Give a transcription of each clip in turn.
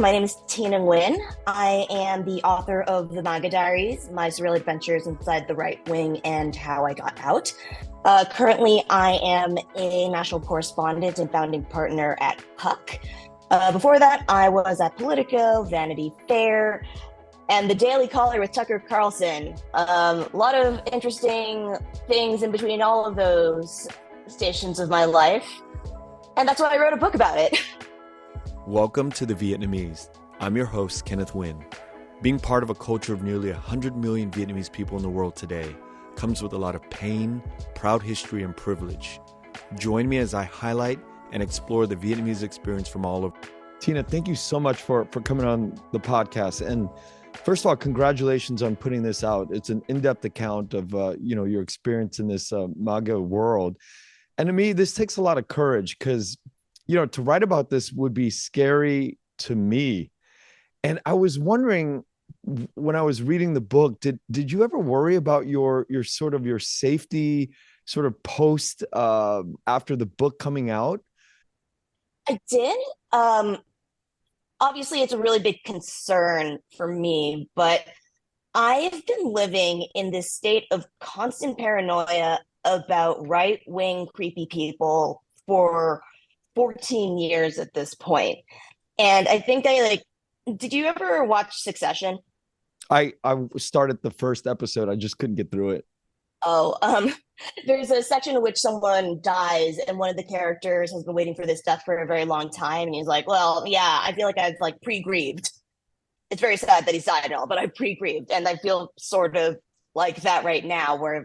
My name is Tina Nguyen. I am the author of the MAGA Diaries, My Surreal Adventures Inside the Right Wing and How I Got Out. Currently, I am a national correspondent and founding partner at Puck. Before that, I was at Politico, Vanity Fair, and the Daily Caller with Tucker Carlson. A lot of interesting things in between all of those stations of my life. And that's why I wrote a book about it. Welcome to the Vietnamese. I'm your host, Kenneth Nguyen. Being part of a culture of nearly 100 million Vietnamese people in the world today comes with a lot of pain, proud history, and privilege. Join me as I highlight and explore the Vietnamese experience from all over. Tina, thank you so much for coming on the podcast. And first of all, congratulations on putting this out. It's an in-depth account of your experience in this MAGA world. And to me, this takes a lot of courage because to write about this would be scary to me. And I was wondering, when I was reading the book, did you ever worry about your safety sort of post after the book coming out? I did. Obviously, it's a really big concern for me, but I've been living in this state of constant paranoia about right-wing creepy people for 14 years at this point. And I think did you ever watch Succession? I started the first episode. I just couldn't get through it. There's a section in which someone dies and one of the characters has been waiting for this death for a very long time. And he's like, well, yeah, I feel like I've pre-grieved. It's very sad that he's died and all, but I've pre-grieved. And I feel sort of like that right now, where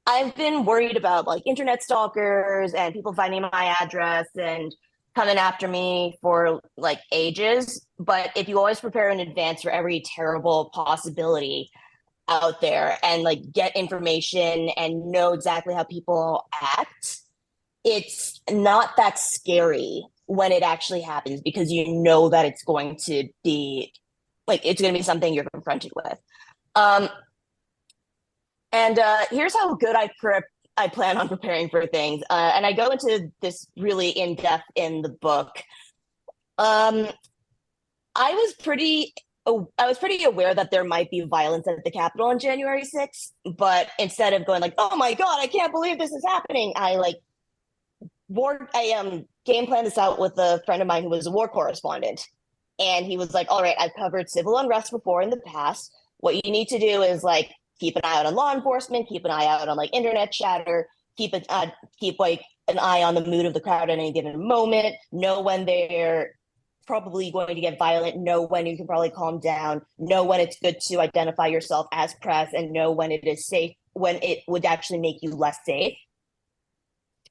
I've been worried about internet stalkers and people finding my address and coming after me for ages. But if you always prepare in advance for every terrible possibility out there and get information and know exactly how people act, it's not that scary when it actually happens, because you know that it's going to be something you're confronted with. And here's how good I plan on preparing for things. And I go into this really in depth in the book. I was pretty aware that there might be violence at the Capitol on January 6th, but instead of going oh my God, I can't believe this is happening, I game planned this out with a friend of mine who was a war correspondent. And he was like, all right, I've covered civil unrest before in the past. What you need to do is keep an eye out on law enforcement, keep an eye out on internet chatter, keep an eye on the mood of the crowd at any given moment, know when they're probably going to get violent, know when you can probably calm down, know when it's good to identify yourself as press, and know when it is safe, when it would actually make you less safe.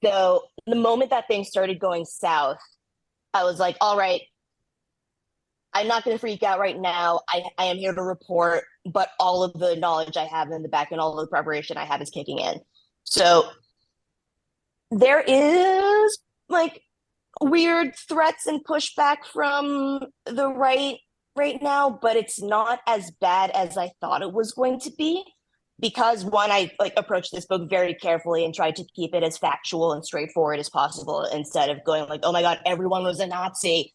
So the moment that things started going south, I was like, all right, I'm not going to freak out right now. I am here to report, but all of the knowledge I have in the back and all of the preparation I have is kicking in. So there is weird threats and pushback from the right now, but it's not as bad as I thought it was going to be, because one, I approached this book very carefully and tried to keep it as factual and straightforward as possible, instead of going oh my God, everyone was a Nazi.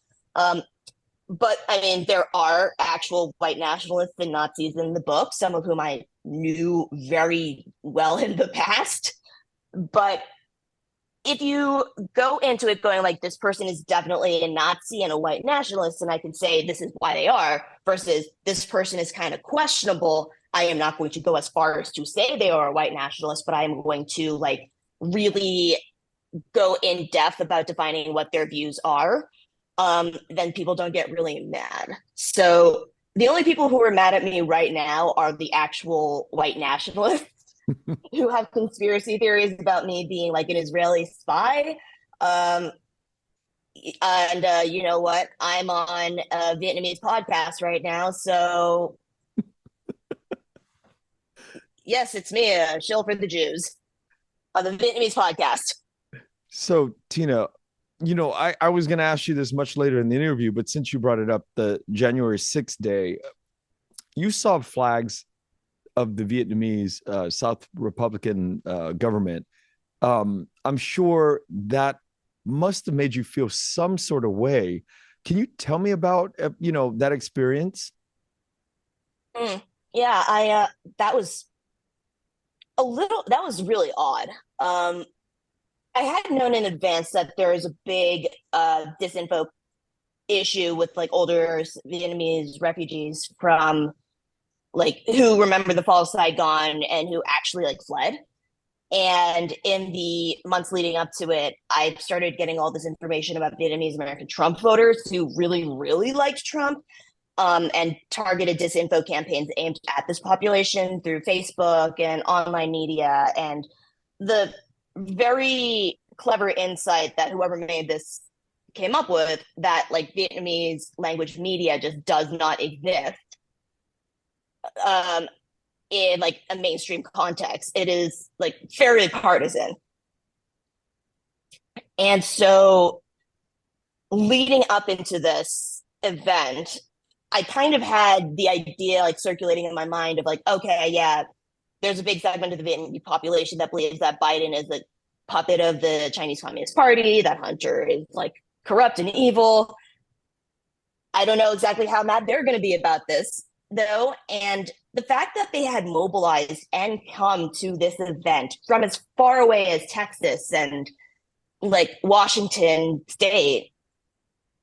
But I mean, there are actual white nationalists and Nazis in the book, some of whom I knew very well in the past. But if you go into it going this person is definitely a Nazi and a white nationalist, and I can say this is why they are, versus this person is kind of questionable, I am not going to go as far as to say they are a white nationalist, but I am going to really go in depth about defining what their views are. Then people don't get really mad. So the only people who are mad at me right now are the actual white nationalists who have conspiracy theories about me being an Israeli spy. And you know what? I'm on a Vietnamese podcast right now. So yes, it's me, a shill for the Jews on the Vietnamese podcast. So Tina, I was going to ask you this much later in the interview, but since you brought it up, the January 6th day, you saw flags of the Vietnamese South Republican government. I'm sure that must have made you feel some sort of way, Can you tell me about, that experience? Mm. Yeah, that was that was really odd. I had known in advance that there is a big disinfo issue with like older Vietnamese refugees from like who remember the fall of Saigon and who actually like fled. And in the months leading up to it, I started getting all this information about Vietnamese American Trump voters who really, really liked Trump, and targeted disinfo campaigns aimed at this population through Facebook and online media. And the very clever insight that whoever made this came up with, that like Vietnamese language media just does not exist um, in like a mainstream context. It is like fairly partisan. And so leading up into this event, I kind of had the idea like circulating in my mind of like, okay, yeah, there's a big segment of the Vietnamese population that believes that Biden is a puppet of the Chinese Communist Party, that Hunter is like corrupt and evil. I don't know exactly how mad they're going to be about this, though. And the fact that they had mobilized and come to this event from as far away as Texas and like Washington State,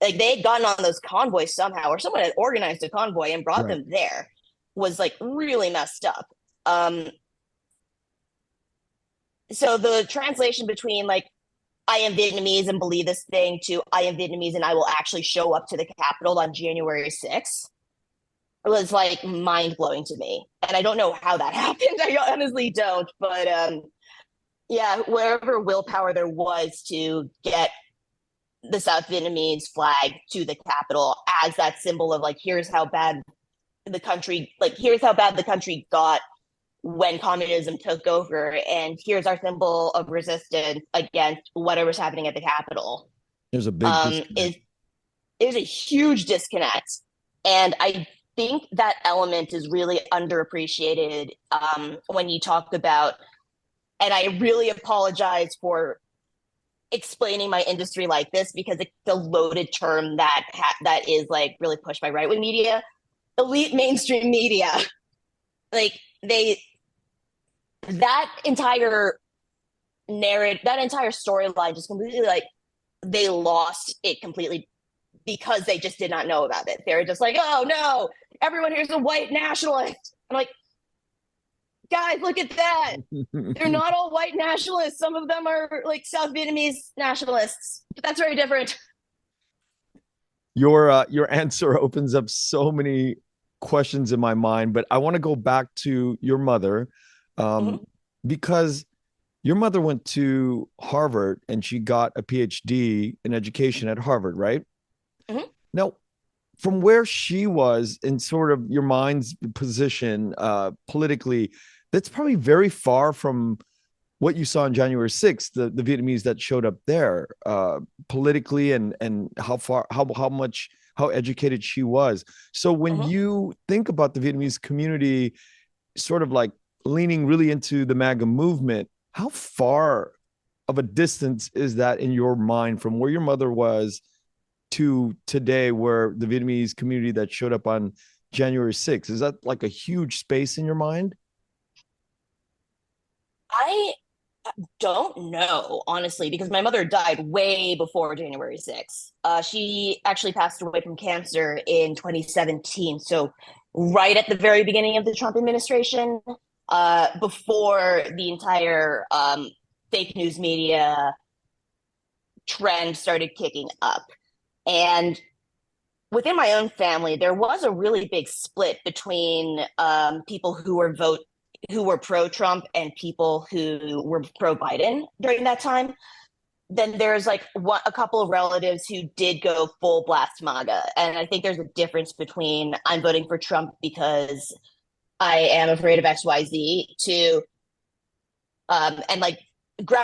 like they had gotten on those convoys somehow, or someone had organized a convoy and brought Right. them there, was like really messed up. Um, so the translation between like I am Vietnamese and believe this thing to I am Vietnamese and I will actually show up to the Capitol on January 6th was like mind blowing to me. And I don't know how that happened. I honestly don't. But yeah, whatever willpower there was to get the South Vietnamese flag to the Capitol as that symbol of like, here's how bad the country, like, here's how bad the country got when communism took over, and here's our symbol of resistance against whatever's happening at the Capitol. There's a big Is disconnect. is a huge disconnect, and I think that element is really underappreciated when you talk about. And I really apologize for explaining my industry like this because it's a loaded term that is like really pushed by right wing media, elite mainstream media. Like they that entire narrative, that entire storyline just completely like they lost it completely because they just did not know about it. They were just like, oh no, everyone here's a white nationalist. I'm like, guys, look at that. They're not all white nationalists. Some of them are like South Vietnamese nationalists, but that's very different. Your answer opens up so many questions in my mind, but I want to go back to your mother, um, Mm-hmm. because your mother went to Harvard and she got a PhD in education at Harvard, right? Mm-hmm. Now, from where she was in sort of your mind's position politically, that's probably very far from what you saw on January 6th, the Vietnamese that showed up there politically, and how educated she was. So when Mm-hmm. you think about the Vietnamese community sort of like leaning really into the MAGA movement, how far of a distance is that in your mind from where your mother was to today, where the Vietnamese community that showed up on January 6th? Is that like a huge space in your mind? I don't know, honestly, because my mother died way before January 6th. She actually passed away from cancer in 2017. So, right at the very beginning of the Trump administration, before the entire fake news media trend started kicking up. And within my own family, there was a really big split between people who were pro Trump and people who were pro Biden during that time. Then there's like a couple of relatives who did go full blast MAGA, and I think there's a difference between I'm voting for Trump because I am afraid of XYZ to and like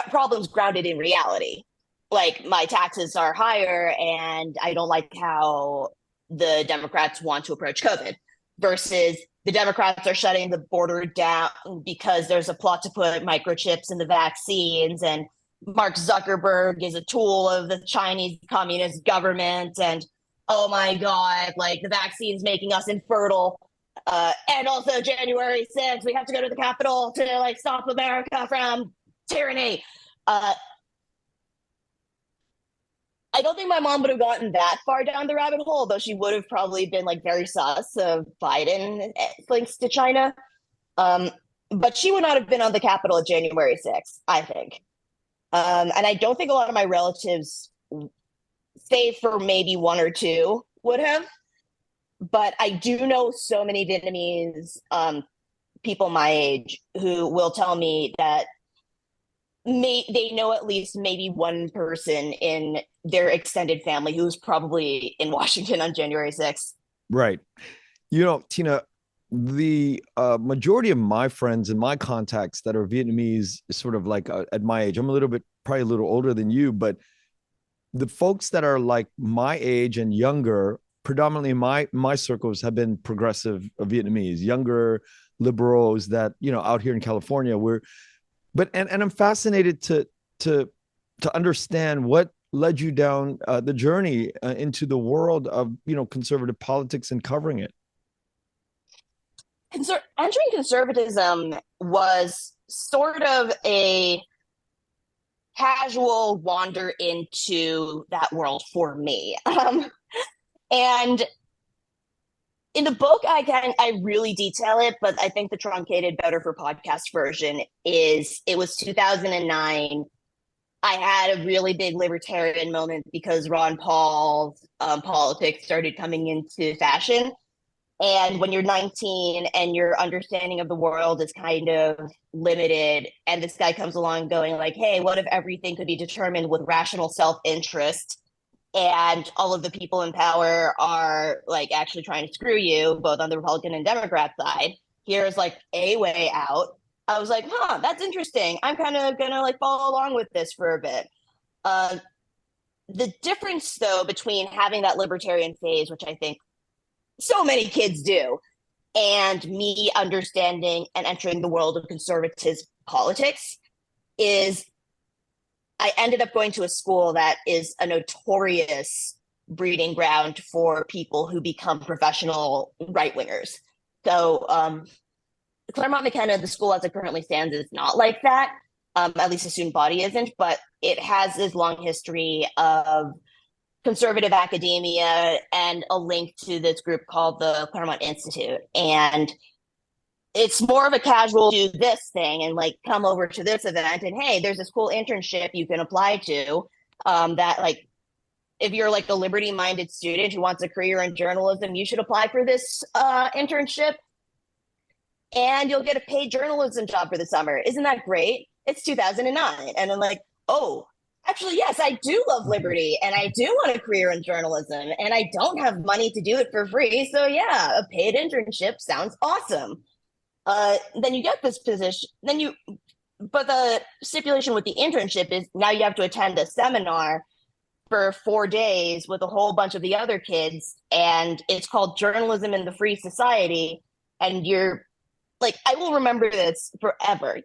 problems grounded in reality. Like my taxes are higher, and I don't like how the Democrats want to approach COVID, versus the Democrats are shutting the border down because there's a plot to put microchips in the vaccines, and Mark Zuckerberg is a tool of the Chinese Communist government. And oh my God, like the vaccine's making us infertile. And also January 6th, we have to go to the Capitol to like stop America from tyranny. Uh, I don't think my mom would have gotten that far down the rabbit hole, though she would have probably been like very sus of Biden links to China. Um, but she would not have been on the Capitol at January 6th, I think. And I don't think a lot of my relatives, save for maybe one or two, would have. But I do know so many Vietnamese people my age who will tell me that they know at least maybe one person in their extended family who's probably in Washington on January 6th. Right. You know, Tina, the majority of my friends and my contacts that are Vietnamese, sort of like at my age, I'm a little bit, probably a little older than you, but the folks that are like my age and younger, predominantly my circles have been progressive Vietnamese, younger liberals that, you know, out here in California, and I'm fascinated to understand what led you down the journey into the world of, you know, conservative politics and covering it. Entering conservatism was sort of a casual wander into that world for me. And in the book, I really detail it, but I think the truncated, better for podcast version is it was 2009. I had a really big libertarian moment because Ron Paul's politics started coming into fashion. And when you're 19 and your understanding of the world is kind of limited, and this guy comes along going like, hey, what if everything could be determined with rational self-interest and all of the people in power are like actually trying to screw you, both on the Republican and Democrat side. Here's like a way out. I was like, huh, that's interesting. I'm kind of gonna like follow along with this for a bit. The difference though between having that libertarian phase, which I think so many kids do, and me understanding and entering the world of conservative politics is I ended up going to a school that is a notorious breeding ground for people who become professional right-wingers. So Claremont McKenna, the school as it currently stands, is not like that. At least the student body isn't, but it has this long history of conservative academia and a link to this group called the Claremont Institute. And it's more of a casual do this thing and like come over to this event and hey, there's this cool internship you can apply to that like if you're like a liberty minded student who wants a career in journalism, you should apply for this internship and you'll get a paid journalism job for the summer. Isn't that great? It's 2009. And I'm like, oh, actually, yes, I do love liberty and I do want a career in journalism and I don't have money to do it for free. So yeah, a paid internship sounds awesome. Then you get this position, but the stipulation with the internship is now you have to attend a seminar for 4 days with a whole bunch of the other kids. And it's called Journalism in the Free Society. And you're like, I will remember this forever.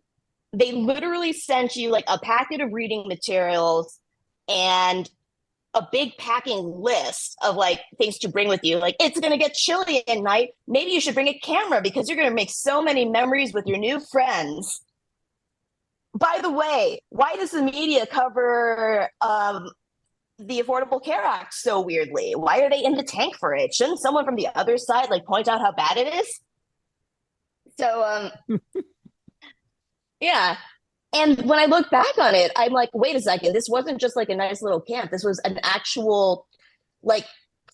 They literally sent you like a packet of reading materials and a big packing list of like things to bring with you. Like, it's going to get chilly at night. Maybe you should bring a camera because you're going to make so many memories with your new friends. By the way, why does the media cover the Affordable Care Act so weirdly? Why are they in the tank for it? Shouldn't someone from the other side like point out how bad it is? So, yeah. And when I look back on it, I'm like, wait a second, this wasn't just like a nice little camp. This was an actual like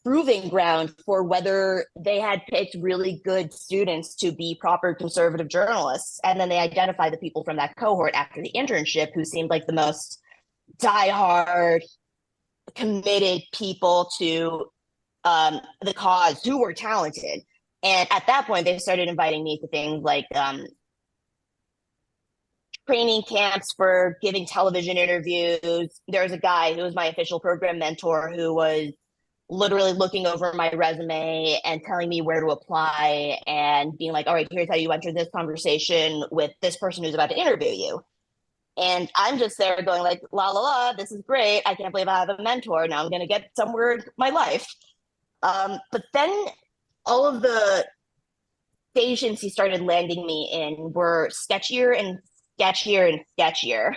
proving ground for whether they had picked really good students to be proper conservative journalists. And then they identify the people from that cohort after the internship who seemed like the most diehard, committed people to the cause, who were talented. And at that point, they started inviting me to things like training camps for giving television interviews. There was a guy who was my official program mentor who was literally looking over my resume and telling me where to apply and being like, all right, here's how you enter this conversation with this person who's about to interview you. And I'm just there going like, la, la, la, this is great. I can't believe I have a mentor. Now I'm going to get somewhere in my life. But then all of the stations he started landing me in were sketchier and sketchier and sketchier.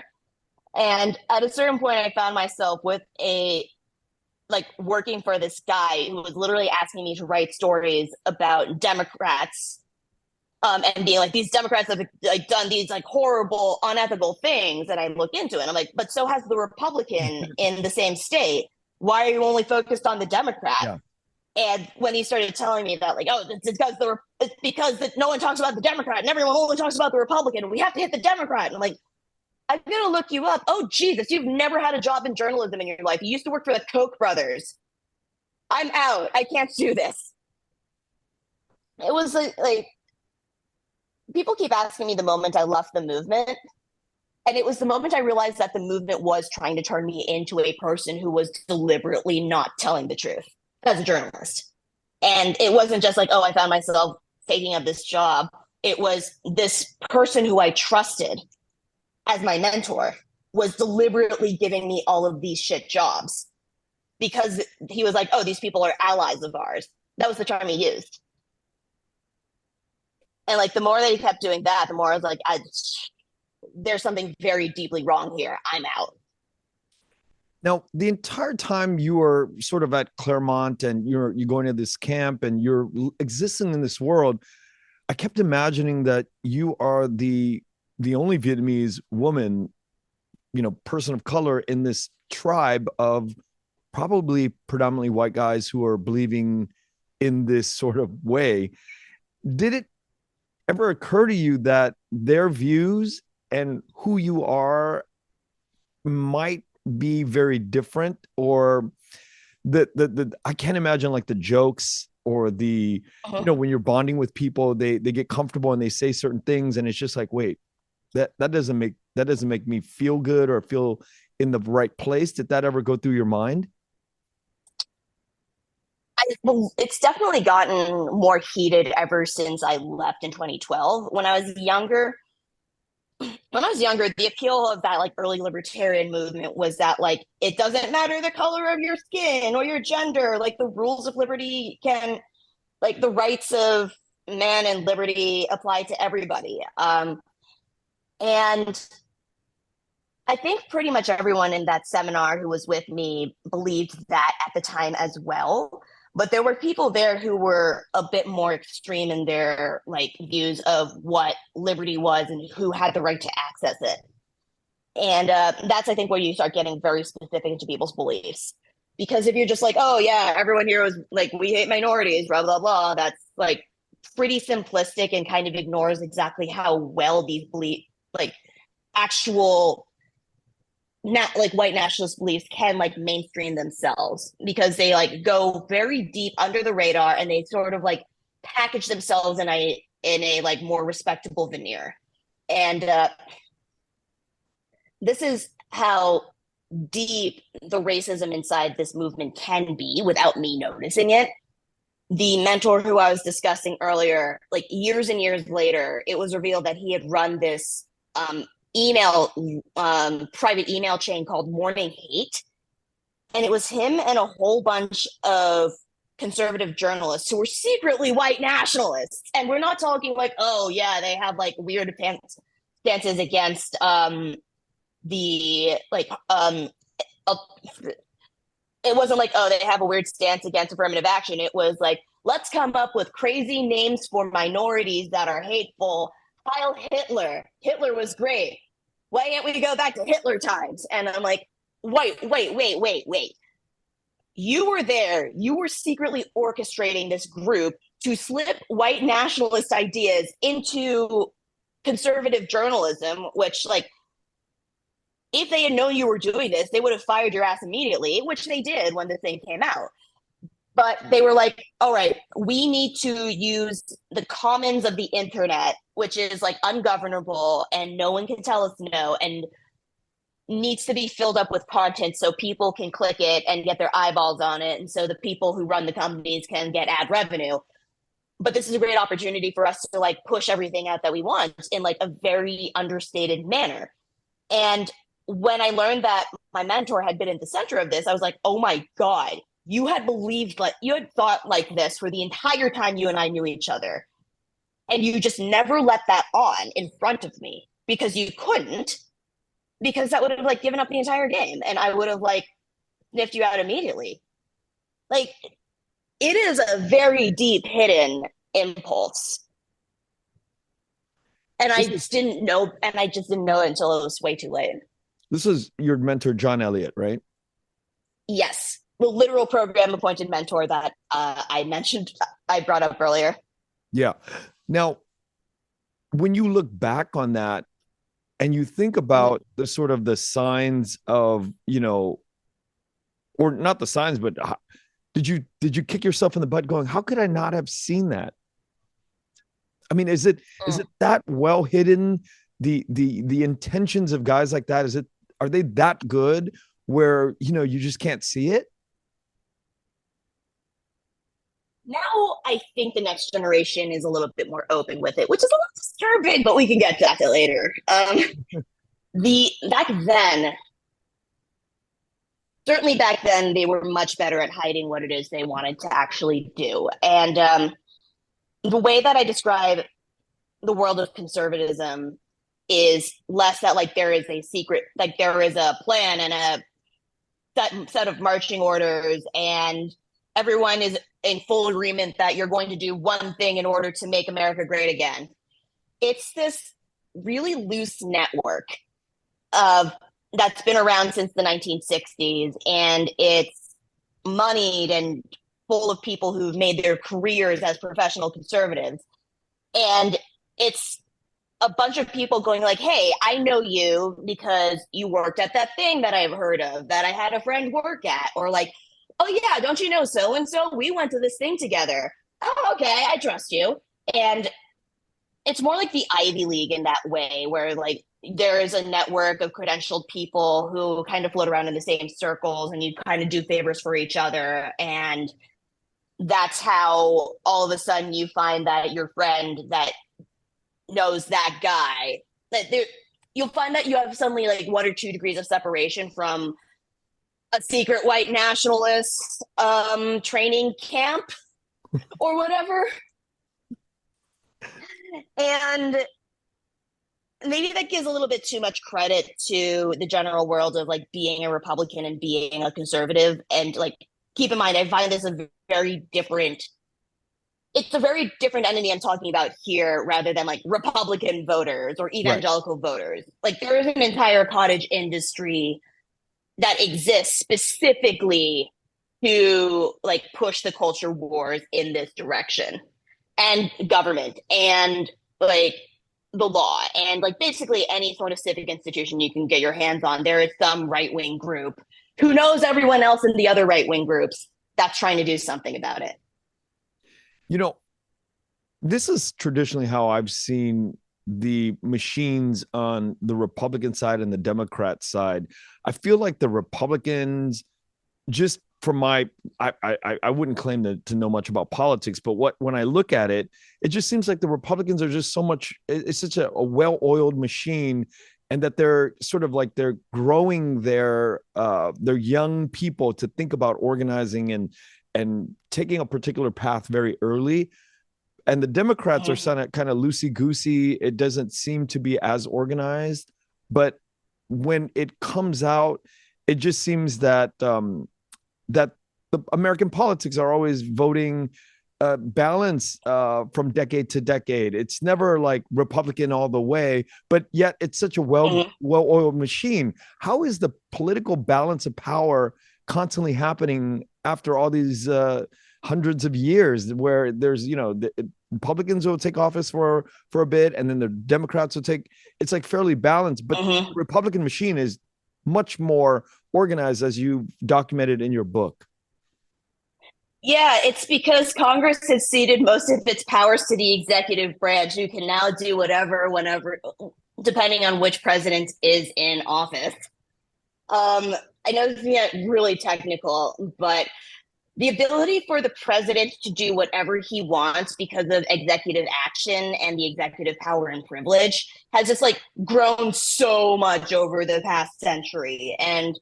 And at a certain point, I found myself with working for this guy who was literally asking me to write stories about Democrats, and being like, these Democrats have like done these like horrible, unethical things. And I look into it and I'm like, but so has the Republican in the same state. Why are you only focused on the Democrat? Yeah. And when he started telling me that, like, oh, it's because no one talks about the Democrat and everyone only talks about the Republican, and we have to hit the Democrat. And I'm like, I'm gonna look you up. Oh, Jesus, you've never had a job in journalism in your life. You used to work for the Koch brothers. I'm out. I can't do this. It was like people keep asking me the moment I left the movement. And it was the moment I realized that the movement was trying to turn me into a person who was deliberately not telling the truth as a journalist. And it wasn't just like, oh, I found myself taking up this job. It was this person who I trusted as my mentor was deliberately giving me all of these shit jobs because he was like, oh, these people are allies of ours. That was the term he used. And like the more that he kept doing that, the more I was like, there's something very deeply wrong here. I'm out. Now, the entire time you were sort of at Claremont and you're going to this camp and you're existing in this world, I kept imagining that you are the only Vietnamese woman, person of color in this tribe of probably predominantly white guys who are believing in this sort of way. Did it ever occur to you that their views and who you are might be very different, or the I can't imagine like the jokes or the when you're bonding with people, they get comfortable and they say certain things and it's just like, wait, that doesn't make me feel good or feel in the right place. Did that ever go through your mind? It's definitely gotten more heated ever since I left in 2012. When I was younger, the appeal of that like early libertarian movement was that like it doesn't matter the color of your skin or your gender, like the rules of liberty can, like the rights of man and liberty apply to everybody. And I think pretty much everyone in that seminar who was with me believed that at the time as well. But there were people there who were a bit more extreme in their like views of what liberty was and who had the right to access it. And that's, I think, where you start getting very specific to people's beliefs. Because if you're just like, oh, yeah, everyone here was like, we hate minorities, blah, blah, blah, that's like pretty simplistic and kind of ignores exactly how well these beliefs, like actual not like white nationalist beliefs can like mainstream themselves, because they like go very deep under the radar and they sort of like package themselves in a like more respectable veneer. And this is how deep the racism inside this movement can be without me noticing it. The mentor who I was discussing earlier, like years and years later, it was revealed that he had run this private email chain called Morning Hate. And it was him and a whole bunch of conservative journalists who were secretly white nationalists. And we're not talking like, oh yeah, they have like weird stances against the like it wasn't like, oh, they have a weird stance against affirmative action. It was like, let's come up with crazy names for minorities that are hateful. Heil Hitler. Hitler was great. Why can't we go back to Hitler times? And I'm like, wait. You were there. You were secretly orchestrating this group to slip white nationalist ideas into conservative journalism, which, like, if they had known you were doing this, they would have fired your ass immediately, which they did when the thing came out. But they were like, all right, we need to use the commons of the internet, which is like ungovernable and no one can tell us no, and needs to be filled up with content so people can click it and get their eyeballs on it. And so the people who run the companies can get ad revenue. But this is a great opportunity for us to like push everything out that we want in like a very understated manner. And when I learned that my mentor had been in the center of this, I was like, oh my God, you had believed, like you had thought like this for the entire time you and I knew each other, and you just never let that on in front of me because you couldn't, because that would have like given up the entire game, and I would have like sniffed you out immediately. Like, it is a very deep hidden impulse, and I This is just didn't know, and I just didn't know it until it was way too late. this is your mentor, John Elliott, right? Yes, the literal program appointed mentor that I mentioned, I brought up earlier. Yeah. Now, when you look back on that and you think about the sort of the signs of, or not the signs, but did you kick yourself in the butt going, how could I not have seen that? I mean, is it that well hidden? The intentions of guys like that, are they that good where you just can't see it? Now I think the next generation is a little bit more open with it, which is a little disturbing, but we can get to that later. The back then, certainly back then, they were much better at hiding what it is they wanted to actually do. And the way that I describe the world of conservatism is less that like there is a secret, like there is a plan and a set of marching orders, and everyone is in full agreement that you're going to do one thing in order to make America great again. It's this really loose network of that's been around since the 1960s, and it's moneyed and full of people who've made their careers as professional conservatives. And it's a bunch of people going like, hey, I know you because you worked at that thing that I've heard of that I had a friend work at, or like, oh yeah, don't you know so and so, we went to this thing together. Oh, okay, I trust you. And it's more like the Ivy League in that way, where like there is a network of credentialed people who kind of float around in the same circles, and you kind of do favors for each other. And that's how all of a sudden you find that your friend that knows that guy, that there, you'll find that you have suddenly like 1 or 2 degrees of separation from a secret white nationalist training camp or whatever. And maybe that gives a little bit too much credit to the general world of like being a Republican and being a conservative. And like, keep in mind, I find this a very different, it's a very different entity I'm talking about here rather than like Republican voters or Right. evangelical voters. Like, there is an entire cottage industry that exists specifically to like push the culture wars in this direction, and government and like the law and like basically any sort of civic institution you can get your hands on. There is some right-wing group who knows everyone else in the other right-wing groups that's trying to do something about it. You know, this is traditionally how I've seen the machines on the Republican side and the Democrat side. I feel like the Republicans, just from my, I wouldn't claim to know much about politics, but when I look at it, it just seems like the Republicans are just so much. It's such a well-oiled machine, and that they're sort of like they're growing their young people to think about organizing and taking a particular path very early. And the Democrats are kind of loosey goosey. It doesn't seem to be as organized, but when it comes out, it just seems that that the American politics are always voting balance from decade to decade. It's never like Republican all the way, but yet it's such a well-oiled machine. How is the political balance of power constantly happening after all these hundreds of years, where there's the Republicans will take office for a bit, and then the Democrats will take? It's like fairly balanced, but the Republican machine is much more organized, as you documented in your book. Yeah, it's because Congress has ceded most of its powers to the executive branch, who can now do whatever, whenever, depending on which president is in office. I know this is really technical, but the ability for the president to do whatever he wants because of executive action and the executive power and privilege has just like grown so much over the past century. And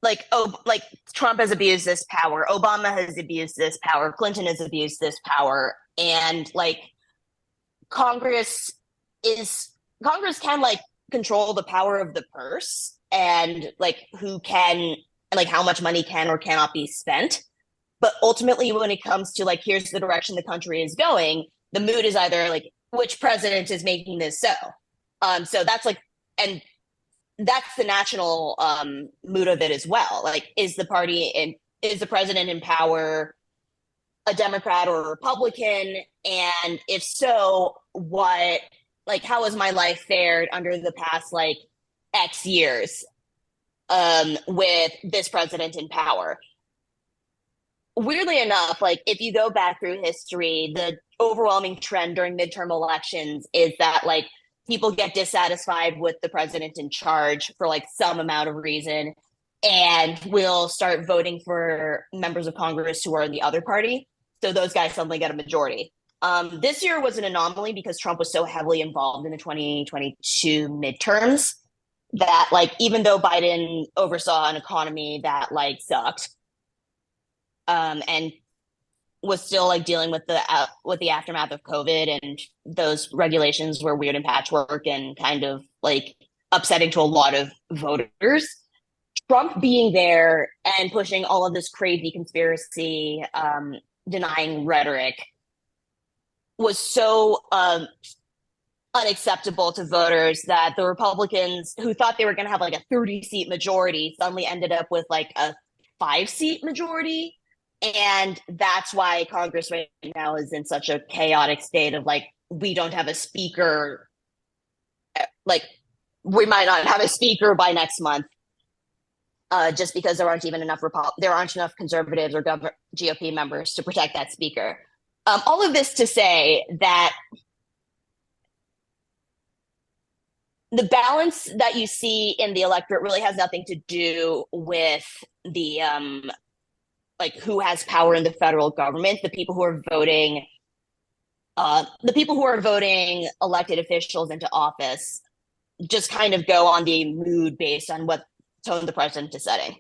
like Trump has abused this power, Obama has abused this power, Clinton has abused this power, and like Congress is Congress can like control the power of the purse and like who can and like how much money can or cannot be spent. But ultimately, when it comes to like here's the direction the country is going, the mood is either like which president is making this so. So that's like and that's the national mood of it as well. Like, is the president in power a Democrat or a Republican? And if so, how has my life fared under the past like X years with this president in power? Weirdly enough, like if you go back through history, the overwhelming trend during midterm elections is that like people get dissatisfied with the president in charge for like some amount of reason and will start voting for members of Congress who are in the other party. So those guys suddenly get a majority. This year was an anomaly because Trump was so heavily involved in the 2022 midterms that like even though Biden oversaw an economy that like sucked and was still like dealing with the aftermath of COVID, and those regulations were weird and patchwork and kind of like upsetting to a lot of voters. Trump being there and pushing all of this crazy conspiracy denying rhetoric was so unacceptable to voters that the Republicans who thought they were going to have like a 30-seat majority suddenly ended up with like a 5-seat majority. And that's why Congress right now is in such a chaotic state of like, we don't have a speaker. Like, we might not have a speaker by next month, just because there aren't enough conservatives or GOP members to protect that speaker. All of this to say that the balance that you see in the electorate really has nothing to do with the like who has power in the federal government. The people who are voting elected officials into office just kind of go on the mood based on what tone the president is setting.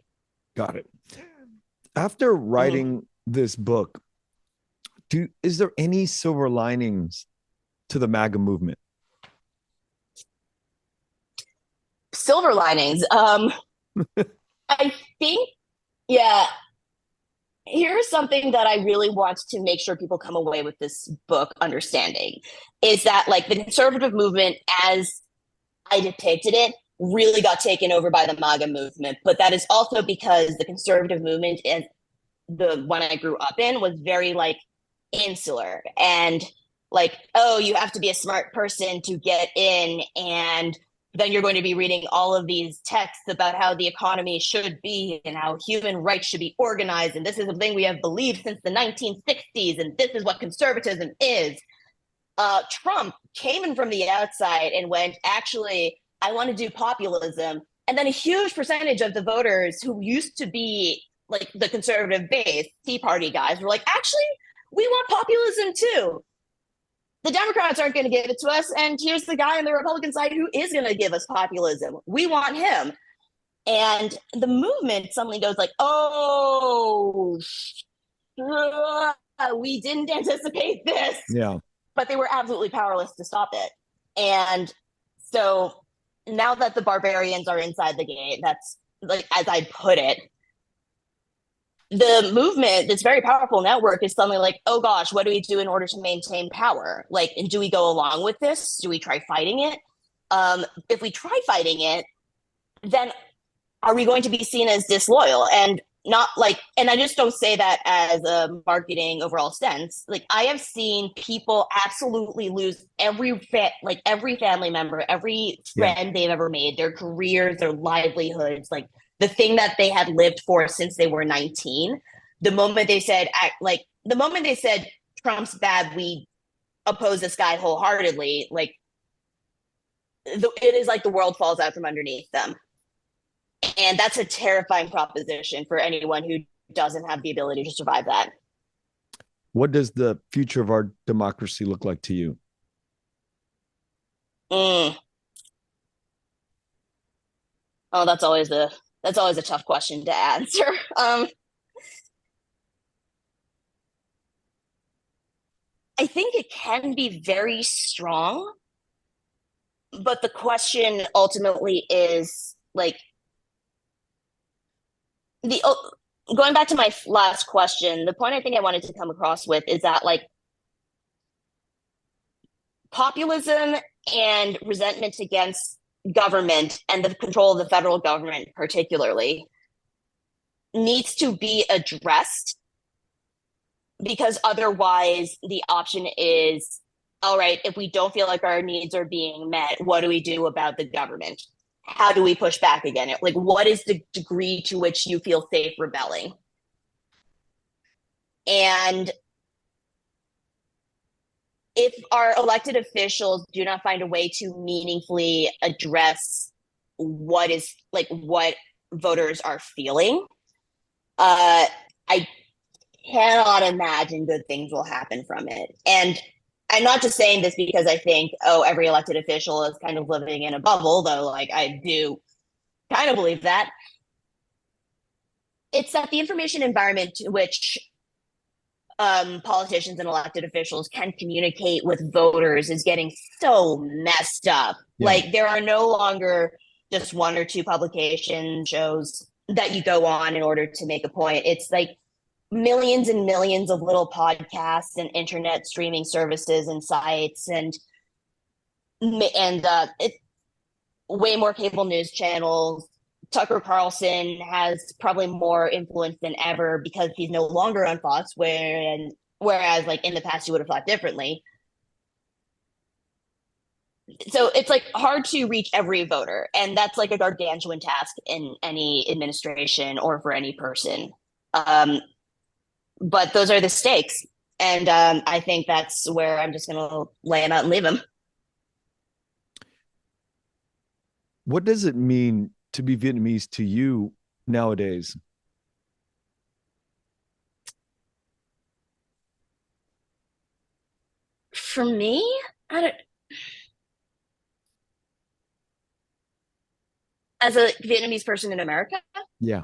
Got it. After writing this book, is there any silver linings to the MAGA movement? Silver linings. I think, yeah. Here's something that I really want to make sure people come away with this book understanding is that like the conservative movement, as I depicted it, really got taken over by the MAGA movement. But that is also because the conservative movement and the one I grew up in was very like insular and like, oh, you have to be a smart person to get in, and then you're going to be reading all of these texts about how the economy should be and how human rights should be organized. And this is a thing we have believed since the 1960s. And this is what conservatism is. Trump came in from the outside and went, actually, I want to do populism. And then a huge percentage of the voters who used to be like the conservative base, Tea Party guys, were like, actually, we want populism too. The Democrats aren't going to give it to us. And here's the guy on the Republican side who is going to give us populism. We want him. And the movement suddenly goes like, oh, we didn't anticipate this. Yeah. But they were absolutely powerless to stop it. And so now that the barbarians are inside the gate, that's like, as I put it, the movement, this very powerful network, is suddenly like, oh gosh, what do we do in order to maintain power? Like, and do we go along with this? Do we try fighting it? If we try fighting it, then are we going to be seen as disloyal? And not like, and I just don't say that as a marketing overall sense. Like, I have seen people absolutely lose every family member, every friend they've ever made, their careers, their livelihoods, like the thing that they had lived for since they were 19. The moment they said Trump's bad, we oppose this guy wholeheartedly, like it is like the world falls out from underneath them. And that's a terrifying proposition for anyone who doesn't have the ability to survive that. What does the future of our democracy look like to you? Oh, that's always a That's always a tough question to answer. I think it can be very strong, but the question ultimately is like the going back to my last question, the point I think I wanted to come across with is that like populism and resentment against government and the control of the federal government particularly needs to be addressed, because otherwise the option is, all right, if we don't feel like our needs are being met, what do we do about the government? How do we push back again? Like, what is the degree to which you feel safe rebelling? And if our elected officials do not find a way to meaningfully address what is like what voters are feeling, I cannot imagine good things will happen from it. And I'm not just saying this because I think, oh, every elected official is kind of living in a bubble, though, like I do kind of believe that. It's that the information environment to which politicians and elected officials can communicate with voters is getting so messed up. Yeah. Like there are no longer just one or two publication shows that you go on in order to make a point. It's like millions and millions of little podcasts and internet streaming services and sites and it's way more cable news channels. Tucker Carlson has probably more influence than ever because he's no longer on Fox, whereas like in the past you would have thought differently. So it's like hard to reach every voter, and that's like a gargantuan task in any administration or for any person. But those are the stakes, and I think that's where I'm just going to lay them out and leave them. What does it mean to be Vietnamese to you nowadays? For me, as a Vietnamese person in America? Yeah.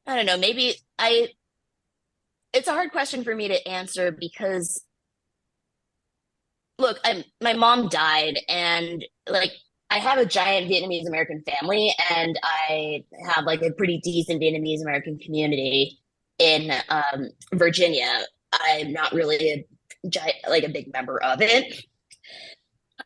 I don't know. It's a hard question for me to answer because look, my mom died and like I have a giant Vietnamese American family and I have like a pretty decent Vietnamese American community in Virginia. I'm not really a big member of it.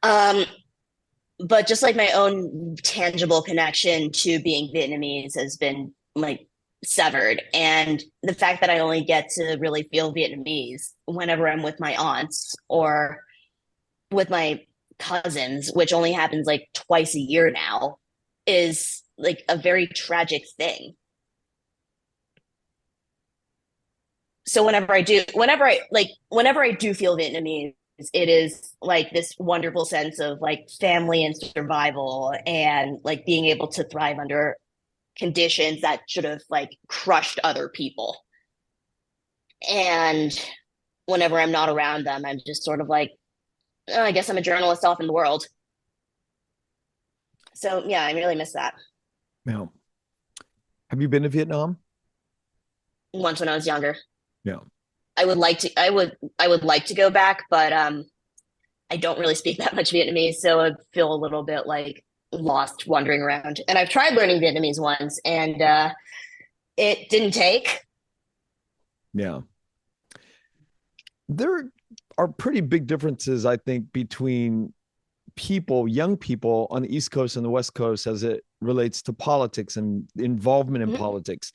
But just like my own tangible connection to being Vietnamese has been like severed. And the fact that I only get to really feel Vietnamese whenever I'm with my aunts or with my cousins, which only happens like twice a year now, is like a very tragic thing. So whenever I do feel Vietnamese, it is like this wonderful sense of like family and survival and like being able to thrive under conditions that should have like crushed other people. And whenever I'm not around them, I'm just sort of like, oh, I guess I'm a journalist off in the world. So yeah, I really miss that. Yeah. Have you been to Vietnam? Once when I was younger. Yeah. I would like to go back, but I don't really speak that much Vietnamese, so I feel a little bit like lost wandering around. And I've tried learning Vietnamese once and it didn't take. Yeah. There are pretty big differences, I think, between young people on the East Coast and the West Coast as it relates to politics and involvement in politics.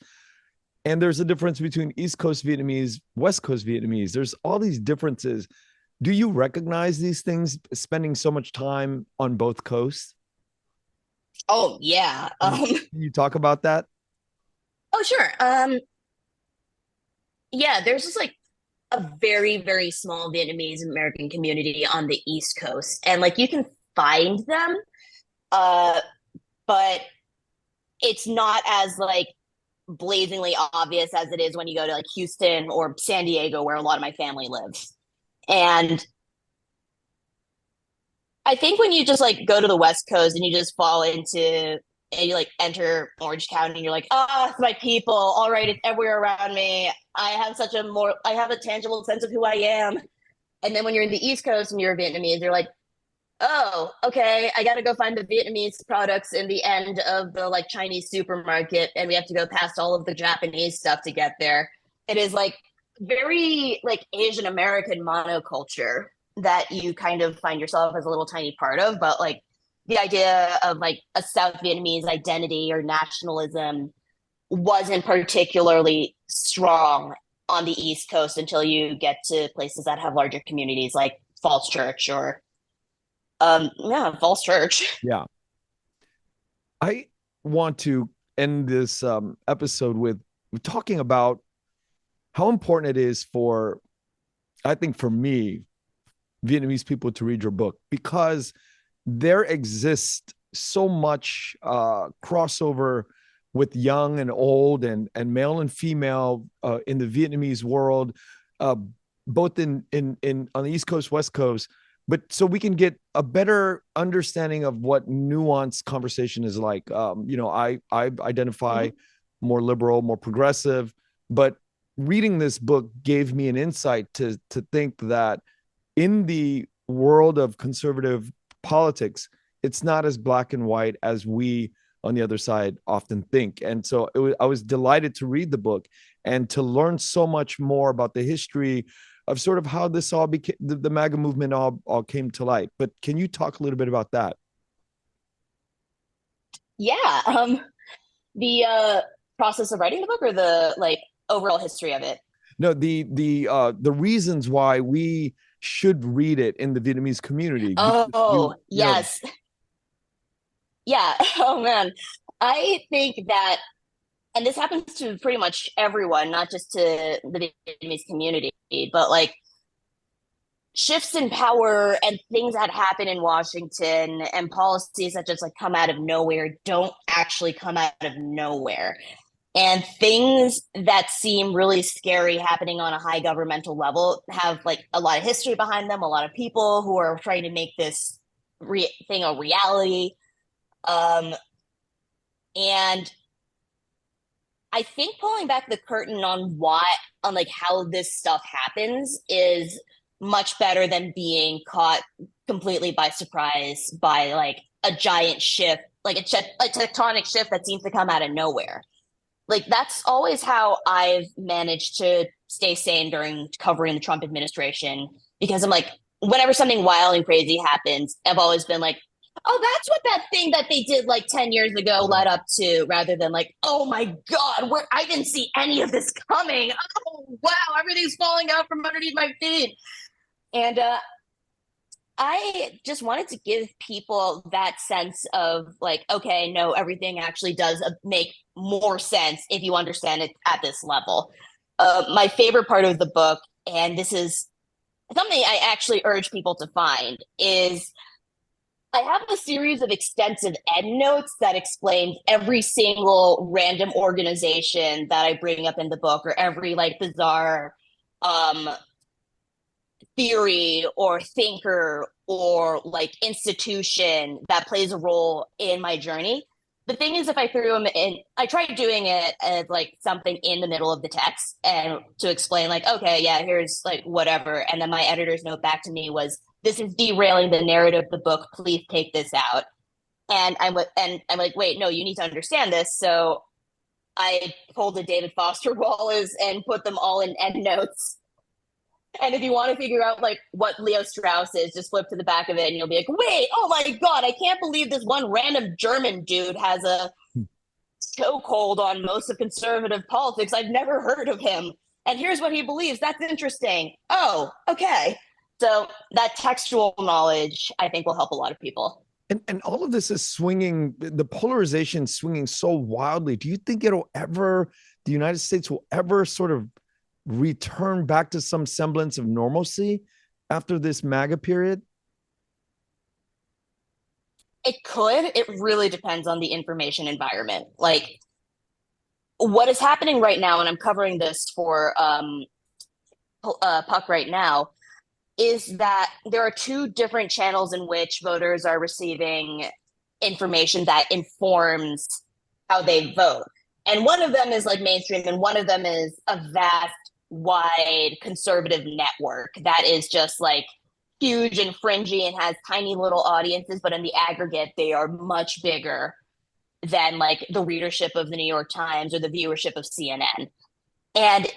And there's a difference between East Coast Vietnamese, West Coast Vietnamese. There's all these differences. Do you recognize these things spending so much time on both coasts? Oh, yeah. Can you talk about that? Oh, sure. Yeah, there's just like a very, very small Vietnamese American community on the East Coast. And like you can find them, but it's not as like blazingly obvious as it is when you go to like Houston or San Diego, where a lot of my family lives. And I think when you just like go to the West Coast and you just fall into and you like enter Orange County and you're like, oh, it's my people. All right, it's everywhere around me. I have a tangible sense of who I am. And then when you're in the East Coast and you're Vietnamese, you're like, oh, okay, I gotta go find the Vietnamese products in the end of the like Chinese supermarket, and we have to go past all of the Japanese stuff to get there. It is like very like Asian American monoculture that you kind of find yourself as a little tiny part of, but like the idea of like a South Vietnamese identity or nationalism wasn't particularly strong on the East Coast until you get to places that have larger communities like Falls Church or yeah, Falls Church. Yeah. I want to end this episode with talking about how important it is for, I think for me, Vietnamese people to read your book, because there exists so much crossover with young and old and male and female in the Vietnamese world, uh, both in on the East Coast, West Coast, but so we can get a better understanding of what nuanced conversation is like. I identify more liberal, more progressive, but reading this book gave me an insight to think that in the world of conservative politics, it's not as black and white as we on the other side often think. And so I was delighted to read the book and to learn so much more about the history of sort of how this all became, the MAGA movement all came to light. But can you talk a little bit about that? Yeah. The process of writing the book or the like overall history of it. No, the reasons why we should read it in the Vietnamese community. Because Oh, yes. Yeah. Oh man. I think that, and this happens to pretty much everyone, not just to the Vietnamese community, but like shifts in power and things that happen in Washington and policies that just like come out of nowhere don't actually come out of nowhere. And things that seem really scary happening on a high governmental level have like a lot of history behind them, a lot of people who are trying to make this thing a reality. Um, and I think pulling back the curtain on like how this stuff happens is much better than being caught completely by surprise by like a giant shift, like a tectonic shift that seems to come out of nowhere. Like that's always how I've managed to stay sane during covering the Trump administration, because I'm like, whenever something wild and crazy happens, I've always been like, oh, that's what that thing that they did like 10 years ago led up to, rather than like, oh my God, I didn't see any of this coming. Oh, wow, everything's falling out from underneath my feet. And I just wanted to give people that sense of like, okay, no, everything actually does make more sense if you understand it at this level. My favorite part of the book, and this is something I actually urge people to find, is I have a series of extensive endnotes that explains every single random organization that I bring up in the book, or every like bizarre um, theory or thinker or like institution that plays a role in my journey. The thing is, if I threw them in, I tried doing it as like something in the middle of the text and to explain like, okay, yeah, here's like whatever. And then my editor's note back to me was, this is derailing the narrative of the book. Please take this out. And I'm like, wait, no, you need to understand this. So I pulled a David Foster Wallace and put them all in endnotes. And if you want to figure out like what Leo Strauss is, just flip to the back of it and you'll be like, wait, oh my God, I can't believe this one random German dude has a chokehold on most of conservative politics. I've never heard of him. And here's what he believes. That's interesting. Oh, okay. So that textual knowledge, I think, will help a lot of people. And all of this is swinging, the polarization swinging so wildly. Do you think the United States will ever sort of return back to some semblance of normalcy after this MAGA period? It could. It really depends on the information environment. Like what is happening right now, and I'm covering this for Puck right now. is that there are two different channels in which voters are receiving information that informs how they vote. And one of them is like mainstream, and one of them is a vast, wide conservative network that is just like huge and fringy and has tiny little audiences, but in the aggregate, they are much bigger than like the readership of the New York Times or the viewership of CNN. And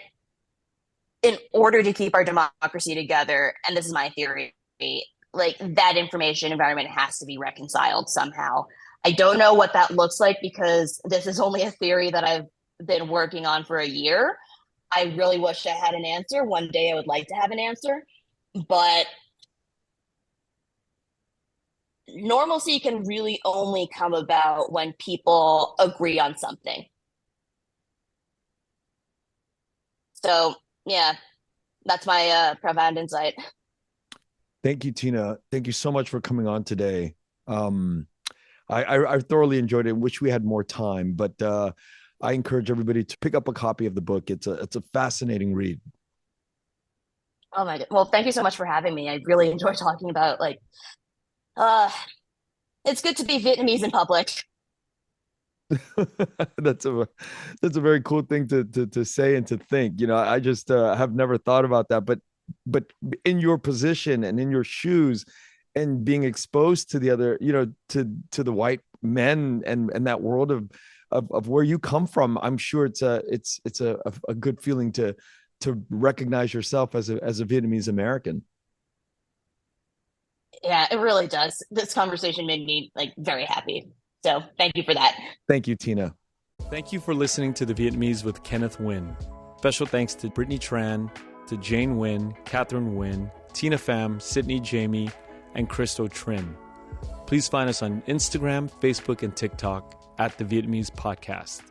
in order to keep our democracy together, and this is my theory, like that information environment has to be reconciled somehow. I don't know what that looks like because this is only a theory that I've been working on for a year. I really wish I had an answer. One day I would like to have an answer, but normalcy can really only come about when people agree on something. So yeah, that's my profound insight. Thank you, Tina. Thank you so much for coming on today. I thoroughly enjoyed it. Wish we had more time, but I encourage everybody to pick up a copy of the book. It's a fascinating read. Oh my God. Well, thank you so much for having me. I really enjoy talking about it's good to be Vietnamese in public. That's a very cool thing to say and to think. I just have never thought about that, but in your position and in your shoes and being exposed to the other, to the white men and that world of where you come from, I'm sure it's a good feeling to recognize yourself as a Vietnamese American. Yeah, it really does. This conversation made me like very happy. So thank you for that. Thank you, Tina. Thank you for listening to The Vietnamese with Kenneth Nguyen. Special thanks to Brittany Tran, to Jane Nguyen, Catherine Nguyen, Tina Pham, Sydney Jamie, and Christo Trin. Please find us on Instagram, Facebook, and TikTok at The Vietnamese Podcast.